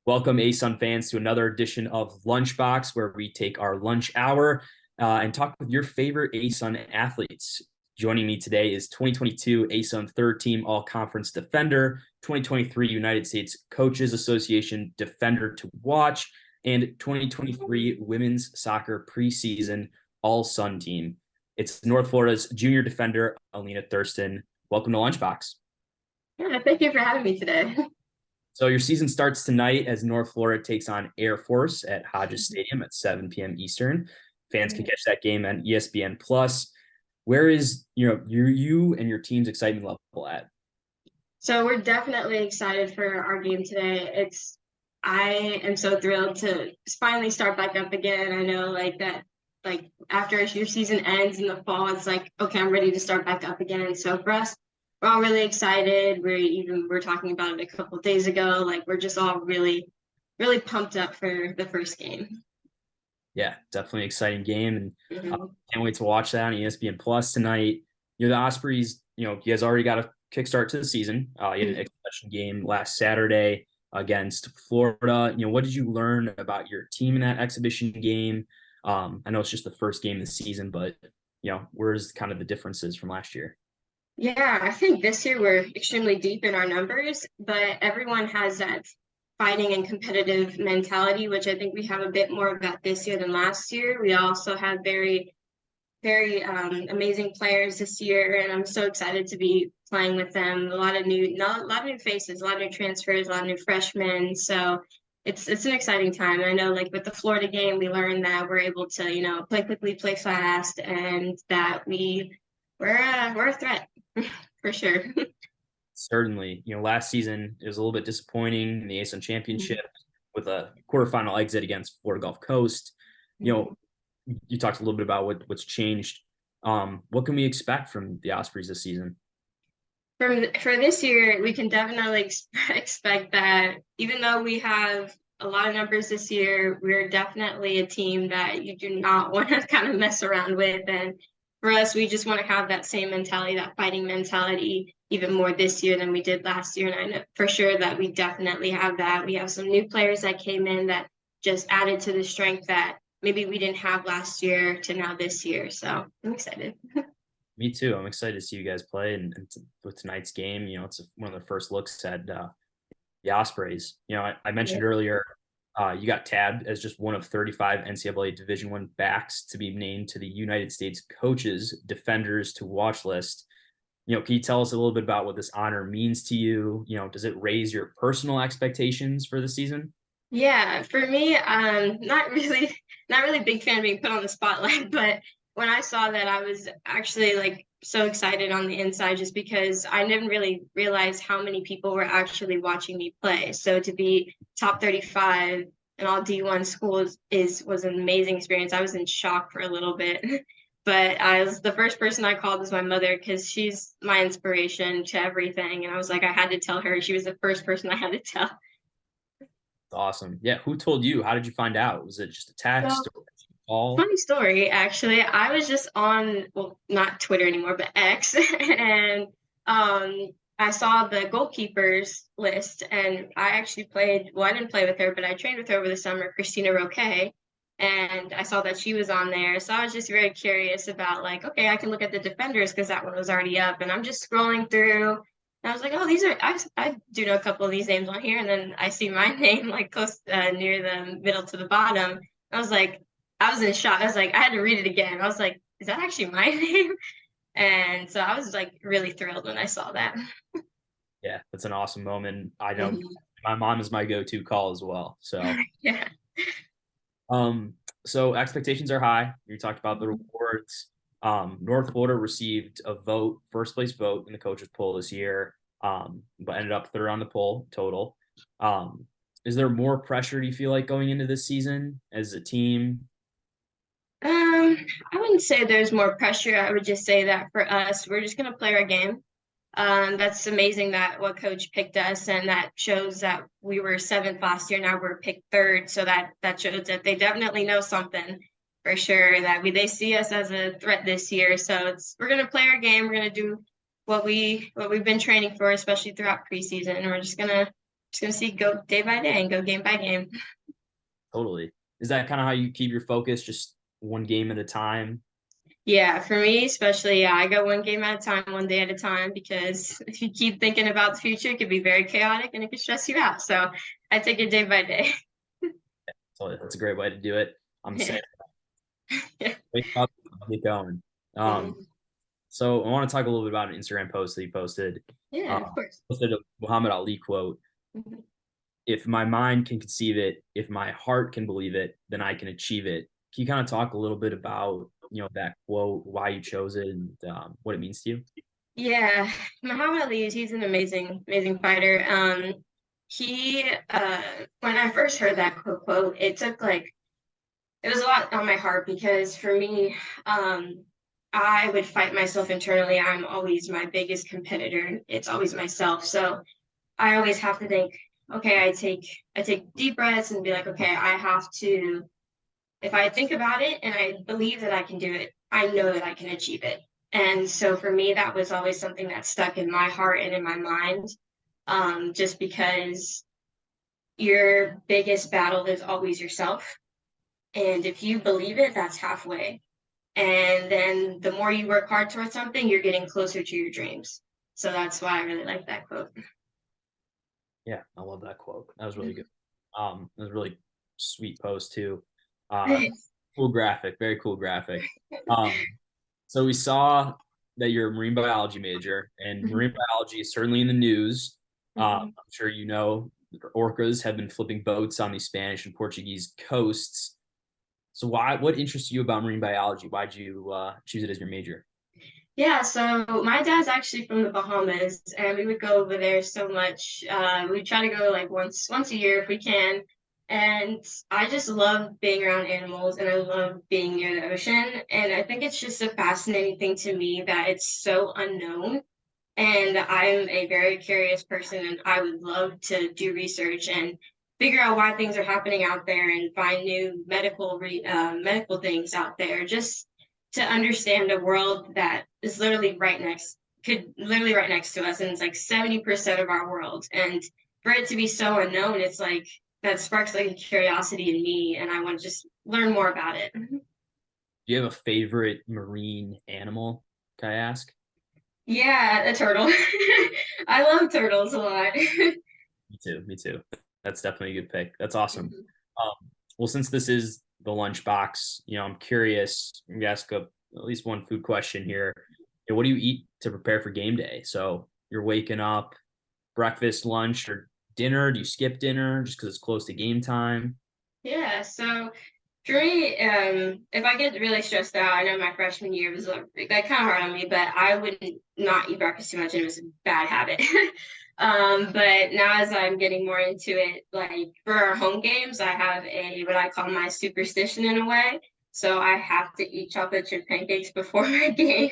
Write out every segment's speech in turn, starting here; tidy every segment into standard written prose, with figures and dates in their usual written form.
Welcome, ASUN fans, to another edition of Lunchbox, where we take our lunch hour and talk with your favorite ASUN athletes. Joining me today is 2022 ASUN third team all-conference defender, 2023 United States Coaches Association defender to watch, and 2023 women's soccer preseason all-Sun team. It's North Florida's junior defender, Allyna Thurston. Welcome to Lunchbox. Yeah, thank you for having me today. So your season starts tonight as North Florida takes on Air Force at Hodges Stadium at 7 p.m. Eastern. Fans can catch that game on ESPN Plus. Where is you and your team's excitement level at? So we're definitely excited for our game today. I am so thrilled to finally start back up again. I know after your season ends in the fall, it's like, okay, I'm ready to start back up again. So for us, we're all really excited. We're talking about it a couple of days ago. Like we're just all really, really pumped up for the first game. Yeah, definitely exciting game, and Mhm. can't wait to watch that on ESPN Plus tonight. The Ospreys. You guys already got a kickstart to the season. You had an exhibition game last Saturday against Florida. What did you learn about your team in that exhibition game? I know it's just the first game of the season, but where's kind of the differences from last year? Yeah, I think this year we're extremely deep in our numbers, but everyone has that fighting and competitive mentality, which I think we have a bit more of that this year than last year. We also have very, very amazing players this year, and I'm so excited to be playing with them. A lot of new faces, a lot of new transfers, a lot of new freshmen. So it's an exciting time. I know, like with the Florida game, we learned that we're able to, play quickly, play fast, and that we're a threat for sure. Certainly, last season it was a little bit disappointing in the ASUN championship with a quarterfinal exit against Florida Gulf Coast. You talked a little bit about what's changed. What can we expect from the Ospreys this season? For this year, we can definitely expect that even though we have a lot of numbers this year, we're definitely a team that you do not want to kind of mess around with. And for us, we just want to have that same mentality, that fighting mentality, even more this year than we did last year. And I know for sure that we definitely have that. We have some new players that came in that just added to the strength that maybe we didn't have last year to now this year. So I'm excited. Me too. I'm excited to see you guys play, and with tonight's game, it's one of the first looks at the Ospreys. I mentioned earlier, you got tabbed as just one of 35 NCAA Division I backs to be named to the United States Coaches Defenders to Watch list. Can you tell us a little bit about what this honor means to you? Does it raise your personal expectations for the season? Yeah, for me, not really big fan of being put on the spotlight, but when I saw that, I was actually like so excited on the inside just because I didn't really realize how many people were actually watching me play. So to be top 35 in all D1 schools was an amazing experience. I was in shock for a little bit. But I was the first person I called was my mother because she's my inspiration to everything. And I was like, I had to tell her. She was the first person I had to tell. Awesome. Yeah. Who told you? How did you find out? Was it just a So text or a call? funny story, actually. I was just on, well, not Twitter anymore, but X, and I saw the goalkeepers list, and I actually played. Well, I didn't play with her, but I trained with her over the summer, Christina Roque, and I saw that she was on there. So I was just very curious about, like, okay, I can look at the defenders because that one was already up, and I'm just scrolling through. And I was like, oh, these are I do know a couple of these names on here, and then I see my name like close near the middle to the bottom. I was like, I was in shock. I was like, I had to read it again. I was like, is that actually my name? And so I was like really thrilled when I saw that. Yeah, that's an awesome moment. I know Mhm. my mom is my go-to call as well. So, Yeah. um, so expectations are high. You talked about the Mhm. rewards. North Florida received a vote, first place vote in the coaches poll this year, but ended up third on the poll total. Um, is there more pressure do you feel like going into this season as a team? I wouldn't say there's more pressure. I would just say that for us, we're just gonna play our game. That's amazing that what coach picked us, and that shows that we were seventh last year. Now we're picked third, so that shows that they definitely know something for sure. That they see us as a threat this year. So we're gonna play our game. We're gonna do what we've been training for, especially throughout preseason. And we're just gonna just gonna see go day by day and go game by game. Totally. Is that kind of how you keep your focus, just one game at a time? Yeah, for me especially, yeah, I go one game at a time, one day at a time, because if you keep thinking about the future, it could be very chaotic and it could stress you out. So I take it day by day. So that's a great way to do it. I'm the Yeah. same. Yeah. Wake up, get going. Mhm. So I want to talk a little bit about an Instagram post that you posted. Yeah, Uh, of course. posted a Muhammad Ali quote. Mhm. If my mind can conceive it, if my heart can believe it, then I can achieve it. Can you kind of talk a little bit about, that quote, why you chose it, and what it means to you? Yeah, Muhammad Ali, he's an amazing fighter. He when I first heard that quote, it took like it was a lot on my heart because for me, um, I would fight myself internally. I'm always my biggest competitor. It's always myself. So I always have to think, okay, I take deep breaths and be like, okay, I have to, if I think about it and I believe that I can do it, I know that I can achieve it. And so for me, that was always something that stuck in my heart and in my mind, just because your biggest battle is always yourself. And if you believe it, that's halfway. And then the more you work hard towards something, you're getting closer to your dreams. So that's why I really like that quote. Yeah, I love that quote. That was really good. It was a really sweet post too. Uh, Nice. cool graphic, very cool graphic. Um, so we saw that you're a marine biology major, and marine biology is certainly in the news. I'm sure you know orcas have been flipping boats on the Spanish and Portuguese coasts. So what interests you about marine biology? Why'd you choose it as your major? Yeah, so my dad's actually from the Bahamas, and we would go over there so much. We try to go like once a year if we can. And I just love being around animals, and I love being near the ocean. And I think it's just a fascinating thing to me that it's so unknown. And I'm a very curious person, and I would love to do research and figure out why things are happening out there and find new medical things out there, just to understand a world that is literally right next to us, and it's like 70% of our world. And for it to be so unknown, it's like that sparks like a curiosity in me, and I want to just learn more about it. Do you have a favorite marine animal? Can I ask? Yeah, a turtle. I love turtles a lot. Me too. Me too. That's definitely a good pick. That's awesome. Well, since this is the lunchbox, I'm curious. I'm gonna ask at least one food question here. What do you eat to prepare for game day? So you're waking up, breakfast, lunch, or dinner? Do you skip dinner just because it's close to game time? Yeah, so for me, if I get really stressed out, I know my freshman year was like kind of hard on me, but I wouldn't not eat breakfast too much, and it was a bad habit. But now as I'm getting more into it, like for our home games, I have a what I call my superstition in a way. So I have to eat chocolate chip pancakes before my game.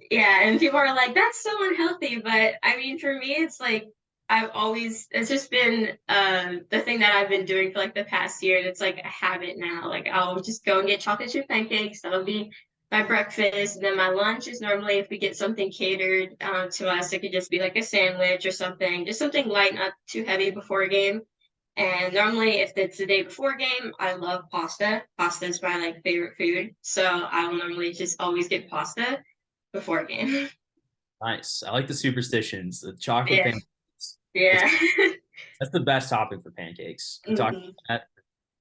Yeah, and people are like, that's so unhealthy. But I mean, for me, it's like it's just been the thing that I've been doing for like the past year. And it's like a habit now. Like, I'll just go and get chocolate chip pancakes. That'll be my breakfast. And then my lunch is normally, if we get something catered to us, it could just be like a sandwich or something, just something light, not too heavy before a game. And normally, if it's the day before game, I love pasta. Pasta is my like favorite food. So I will normally just always get pasta before a game. Nice. I like the superstitions. The chocolate Yeah. pancakes. That's Yeah. that's the best topping for pancakes. We talked Mhm. about that.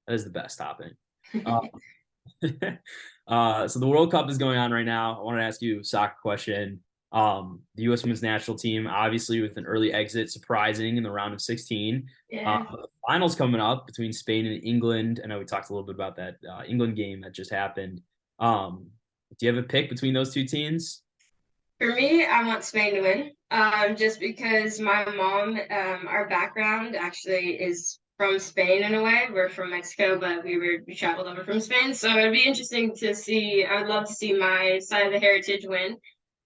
That is the best topping. Um, so the World Cup is going on right now. I want to ask you a soccer question. The U.S. women's national team, obviously with an early exit, surprising in the round of 16. Yeah. The finals coming up between Spain and England. I know we talked a little bit about that England game that just happened. Um, do you have a pick between those two teams? For me, I want Spain to win. Just because my mom, our background actually is from Spain in a way. We're from Mexico, but we traveled over from Spain. So it'd be interesting to see. I would love to see my side of the heritage win.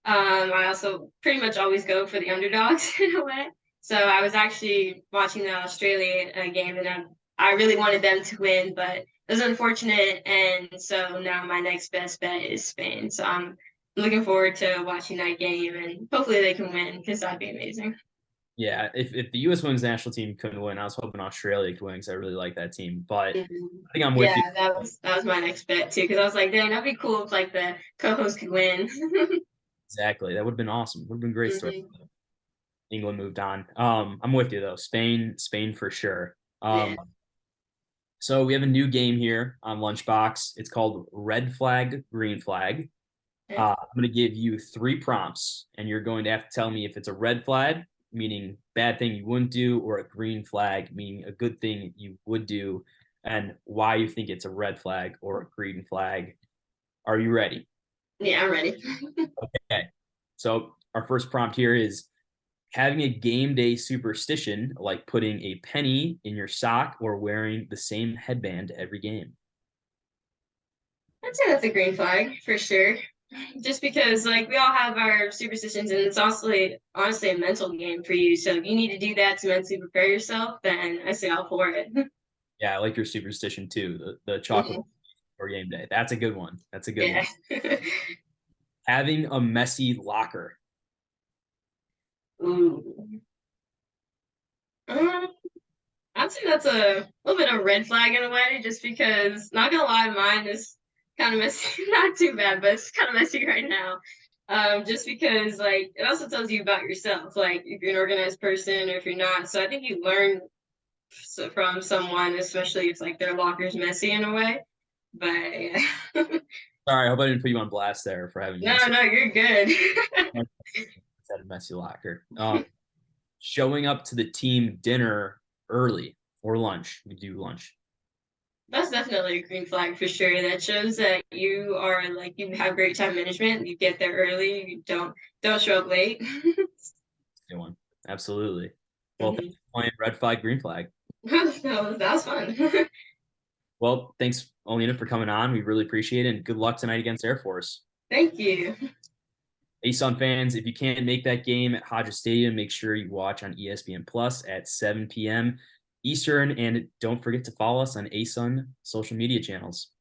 I also pretty much always go for the underdogs in a way. So I was actually watching the Australia game, and I really wanted them to win, but it was unfortunate. And so now my next best bet is Spain. So I'm looking forward to watching that game, and hopefully they can win because that'd be amazing. Yeah, if the U.S. women's national team couldn't win, I was hoping Australia could win because I really like that team. But Mhm. I think I'm with you. Yeah, that was my next bet too, because I was like, dang, that'd be cool if like the co-host could win. Exactly. That would have been awesome. Would have been a great story. Hmm. England moved on. I'm with you though. Spain for sure. Yeah. So we have a new game here on Lunchbox. It's called Red Flag, Green Flag. Okay. I'm going to give you three prompts, and you're going to have to tell me if it's a red flag, meaning bad thing you wouldn't do, or a green flag, meaning a good thing you would do, and why you think it's a red flag or a green flag. Are you ready? Yeah, I'm ready. Okay. So our first prompt here is having a game day superstition, like putting a penny in your sock or wearing the same headband every game. I'd say that's a green flag for sure. Just because like we all have our superstitions and it's also honestly a mental game for you. So if you need to do that to mentally prepare yourself, then I say all for it. Yeah, I like your superstition too. The chocolate Mhm. or game day. That's a good one. That's a good Yeah. one. Having a messy locker. Ooh. Um, I'd say that's a little bit of red flag in a way, just because not gonna lie, mine is kind of messy. Not too bad, but it's kind of messy right now. Just because like it also tells you about yourself, like if you're an organized person or if you're not. So I think you learn from someone, especially if like their locker's messy in a way. But yeah. Sorry, I hope I didn't put you on blast there for having a No, messy, no, you're good. had a messy locker. Showing up to the team dinner early or lunch. We do lunch. That's definitely a green flag for sure. That shows that you are like you have great time management. You get there early. You don't show up late. Good one. Absolutely. Well, thanks Mhm. for playing red flag, green flag. That was fun. Well, thanks, Alina, for coming on. We really appreciate it. And good luck tonight against Air Force. Thank you. ASUN fans, if you can't make that game at Hodges Stadium, make sure you watch on ESPN Plus at 7 p.m. Eastern. And don't forget to follow us on ASUN social media channels.